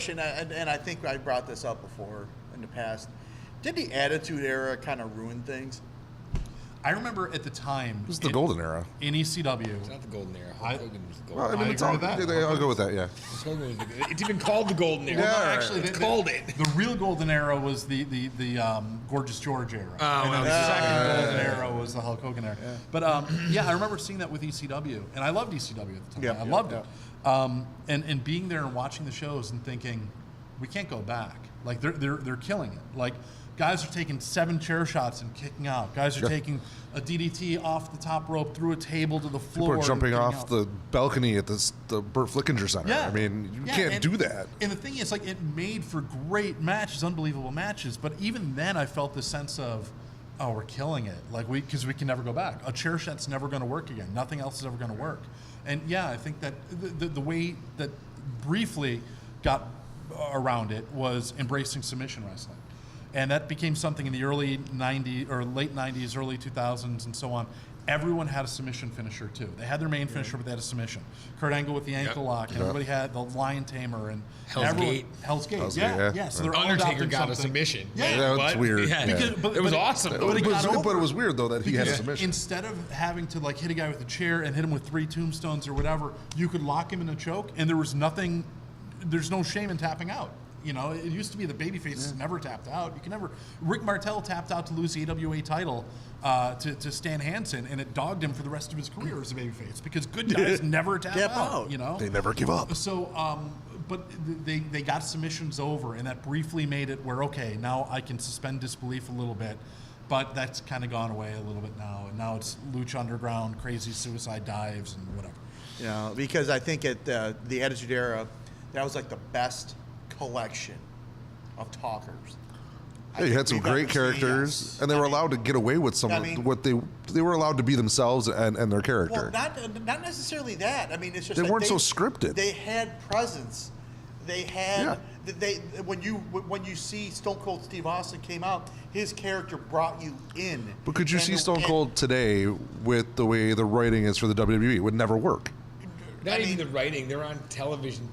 question, and I think I brought this up before in the past. Did the Attitude Era kind of ruin things? I remember at the time. It was the golden era. In ECW. It's not the golden era. Hulk Hogan was the golden Well, I era. mean, it's all, I'll go with that, yeah. Hulk Hogan was it's even called the golden era. Yeah, Actually, it's called it. The real golden era was the Gorgeous George era. And then okay. the second golden era was the Hulk Hogan era. Yeah. But I remember seeing that with ECW, and I loved ECW at the time. I loved it. And being there and watching the shows and thinking, we can't go back. Like they're killing it. Like guys are taking 7 chair shots and kicking out. Guys are taking a DDT off the top rope through a table to the floor. People are jumping off out. the balcony at the Burt Flickinger Center. Yeah. I mean, you can't do that. And the thing is, like, it made for great matches, unbelievable matches. But even then, I felt the sense of, oh, we're killing it. Like, because we can never go back. A chair shot's never going to work again. Nothing else is ever going to work. And yeah, I think that the way that briefly got around it was embracing submission wrestling. And that became something in the early 90s or late 90s, early 2000s, and so on. Everyone had a submission finisher too. They had their main finisher, but they had a submission. Kurt Angle with the ankle lock, and everybody had the Lion Tamer and Hell's Gate. Hell's Gate. Hell's Gate, Yeah. yeah. So they're all Undertaker adopting got a something. submission. Yeah, that's weird. Yeah. Because- but it was it- awesome. but it got over. But it was weird though that he had a Because submission. instead of having to like hit a guy with a chair and hit him with 3 tombstones or whatever, you could lock him in a choke, and there was nothing. There's no shame in tapping out. You know, it used to be the babyfaces never tapped out. You can never. Rick Martel tapped out to lose the AWA title to Stan Hansen, and it dogged him for the rest of his career as a babyface because good guys never tap out. You know, They never give up. So, but they got submissions over, and that briefly made it where okay, now I can suspend disbelief a little bit. But that's kind of gone away a little bit now, and now it's Lucha Underground, crazy suicide dives, and whatever. You know, because I think at the Attitude Era, that was like the best collection of talkers. Yeah, you had some great characters, and they were allowed to get away with some of what they were allowed to be themselves and their character. Well, not necessarily that. I mean, it's just They weren't so scripted. They had presence. They had when you see Stone Cold Steve Austin came out, his character brought you in. But could you see Stone Cold today with the way the writing is for the WWE? It would never work. Not even the writing. They're on television.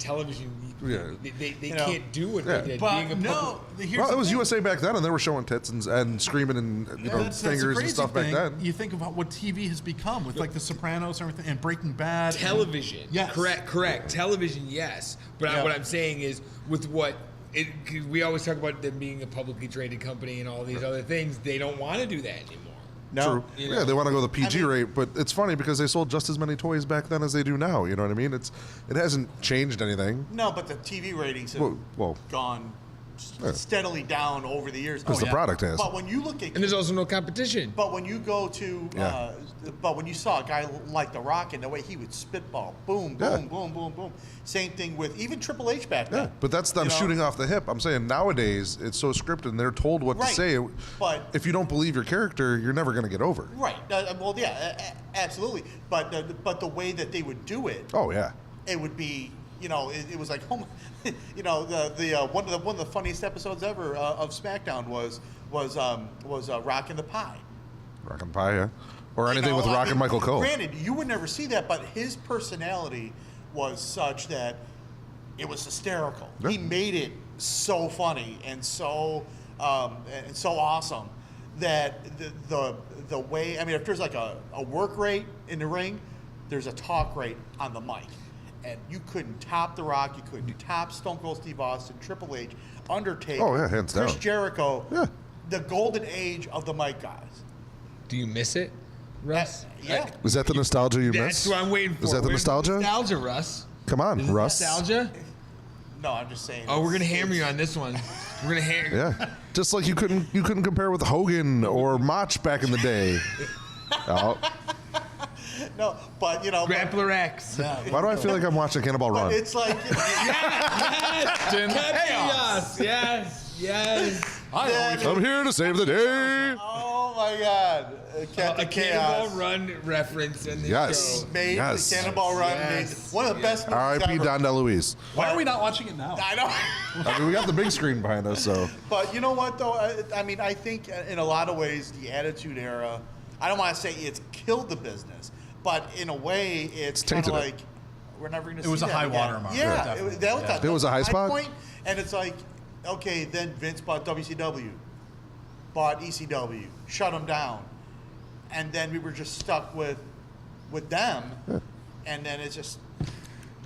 Yeah. They can't do what they did. But Being a no, here's Well, the it was thing. USA back then, and they were showing tits and screaming and That's the fingers and crazy stuff back thing. then. You think about what TV has become with like The Sopranos and everything, and Breaking Bad. television. Yes. Correct. Television, yes. But what I'm saying is, with what cause we always talk about them being a publicly traded company and all these other things, they don't want to do that anymore. No. True. You Yeah, know? they want to go the PG rate, but it's funny because they sold just as many toys back then as they do now. You know what I mean? It hasn't changed anything. No, but the TV ratings have Well, gone steadily down over the years. because the product has. But when you look at And there's also no competition. But when you go to, but when you saw a guy like The Rock and the way he would spitball, boom, boom, boom, boom, boom. Same thing with even Triple H back then. Yeah, but that's them shooting off the hip. I'm saying nowadays it's so scripted and they're told what to say. But if you don't believe your character, you're never going to get over. Right. Well, yeah, absolutely. But the way that they would do it, Oh yeah. it would be, it was like, one of the funniest episodes ever of SmackDown was Rockin' the Pie. Rockin' Pie, yeah. Or anything with Rockin' Michael Cole. Granted, you would never see that, but his personality was such that it was hysterical. Yeah. He made it so funny and so awesome that the way, I mean, if there's like a work rate in the ring, there's a talk rate on the mic. And you couldn't top The Rock, you couldn't top Stone Cold Steve Austin, Triple H, Undertaker, Oh, yeah, hands Chris down. Jericho, Yeah. the golden age of the mic guys. Do you miss it, Russ? Yeah. Is that the nostalgia you That's miss? what I'm waiting for. Is that the Where's nostalgia? Nostalgia, Russ. Come on, Russ. Nostalgia? No, I'm just saying. Oh, we're gonna it's- hammer you on this one. We're gonna hammer. Yeah. Just like you couldn't compare with Hogan or Mach back in the day. Oh, No, but Grappler X. why do I feel like I'm watching Cannonball but Run? it's like Yes. I'm here to save the day. oh my God, A Captain Cannonball Chaos Run reference in the Yes. show. made Yes. the Cannonball Run. Yes. Made one of the best movies R.I.P. ever. Don DeLuise. Why are we not watching it now? I know. I mean, we got the big screen behind us, so. But you know what, though? I mean, I think in a lot of ways, the Attitude Era, I don't want to say it's killed the business, but in a way, it's kind of tainted it. like we're never going to see It was a that high again. water mark. Yeah, Definitely. that was, Yeah. It was a high spot? point, and it's like, okay, then Vince bought WCW, bought ECW, shut them down, and then we were just stuck with them, and then it's just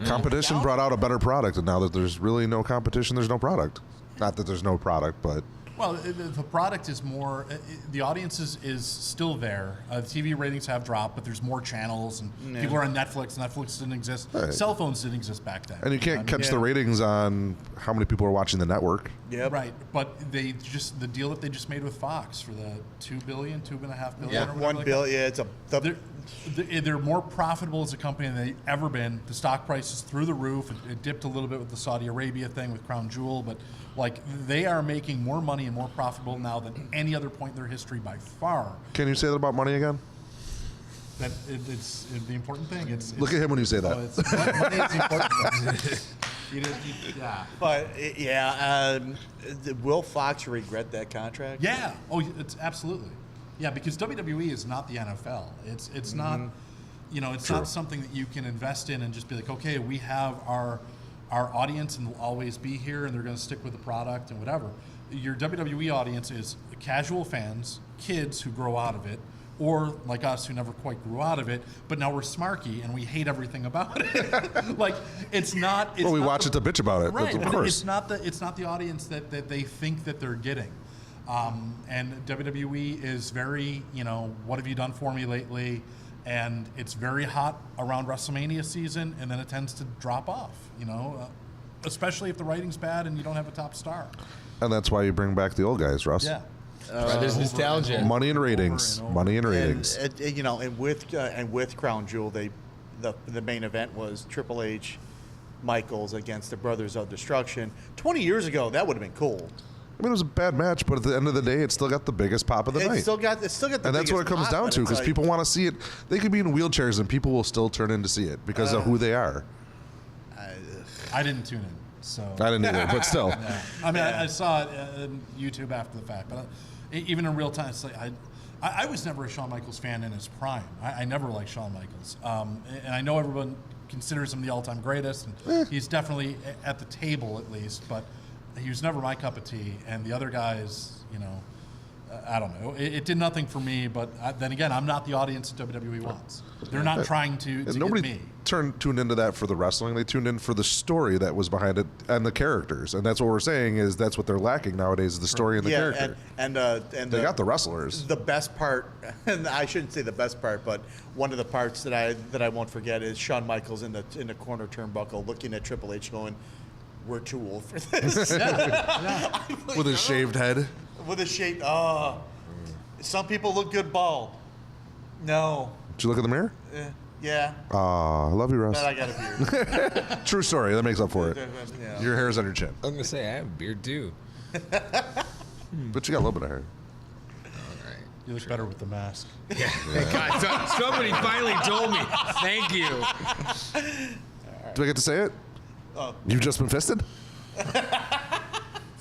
Competition brought out a better product, and now that there's really no competition, there's no product. Not that there's no product, but Well, the product is more. The audience is still there. The TV ratings have dropped, but there's more channels, and people are on Netflix. Netflix didn't exist. Right. Cell phones didn't exist back then. and you can't catch Yeah. the ratings on how many people are watching the network. Yep. Right, but the deal that they just made with Fox for the $2.5 billion, or whatever. Yeah, like 1 that. billion. Yeah, it's a They're more profitable as a company than they've ever been. The stock price is through the roof. It dipped a little bit with the Saudi Arabia thing with Crown Jewel, but like they are making more money and more profitable now than any other point in their history by far. Can you say that about money again? That it's the important thing. Look at him when you say that. Money is important. Yeah. But yeah, will Fox regret that contract? Yeah. Oh, it's absolutely. Yeah, because WWE is not the NFL. It's not, it's True. not something that you can invest in and just be like, okay, we have our audience and they'll always be here and they're going to stick with the product and whatever. Your WWE audience is casual fans, kids who grow out of it, or like us who never quite grew out of it, but now we're smarky and we hate everything about it. Like it's not. It's Well, we not watch it to bitch about it, right? of but course. it's not the audience that they think that they're getting. And WWE is very, what have you done for me lately? And it's very hot around WrestleMania season, and then it tends to drop off, especially if the writing's bad and you don't have a top star. And that's why you bring back the old guys, Russ. Yeah. There's nostalgia. Money and ratings. and over. Money and ratings. And with Crown Jewel, the main event was Triple H, Michaels against the Brothers of Destruction. 20 years ago, that would have been cool. I mean, it was a bad match, but at the end of the day, it still got the biggest pop of the night. It's still got the And that's what it biggest comes pop, down but to, it's because like- people want to see it. They could be in wheelchairs, and people will still turn in to see it because of who they are. I didn't tune in, so. I didn't either, but still. Yeah. I mean, I saw it on YouTube after the fact, but even in real time, it's like I was never a Shawn Michaels fan in his prime. I never liked Shawn Michaels, and I know everyone considers him the all-time greatest, and he's definitely at the table at least. But he was never my cup of tea, and the other guys, I don't know. It did nothing for me, but then again, I'm not the audience that WWE wants. They're not trying to And get nobody me. tuned into that for the wrestling. They tuned in for the story that was behind it and the characters. And that's what we're saying is that's what they're lacking nowadays is the story and the character. and They got the wrestlers. The best part, and I shouldn't say the best part, but one of the parts that I won't forget is Shawn Michaels in the corner turnbuckle looking at Triple H going, "We're too old for this." With his shaved head. With a shape. Some people look good bald. No. Did you look in the mirror? Yeah. Aw, I love you, Russ. But I got a beard. True story. That makes up for it. Yeah. Your hair's on your chin. I'm gonna say I have a beard too. But you got a little bit of hair. You look better with the mask. Yeah. God, somebody finally told me. Thank you. Do I get to say it? You've just been fisted?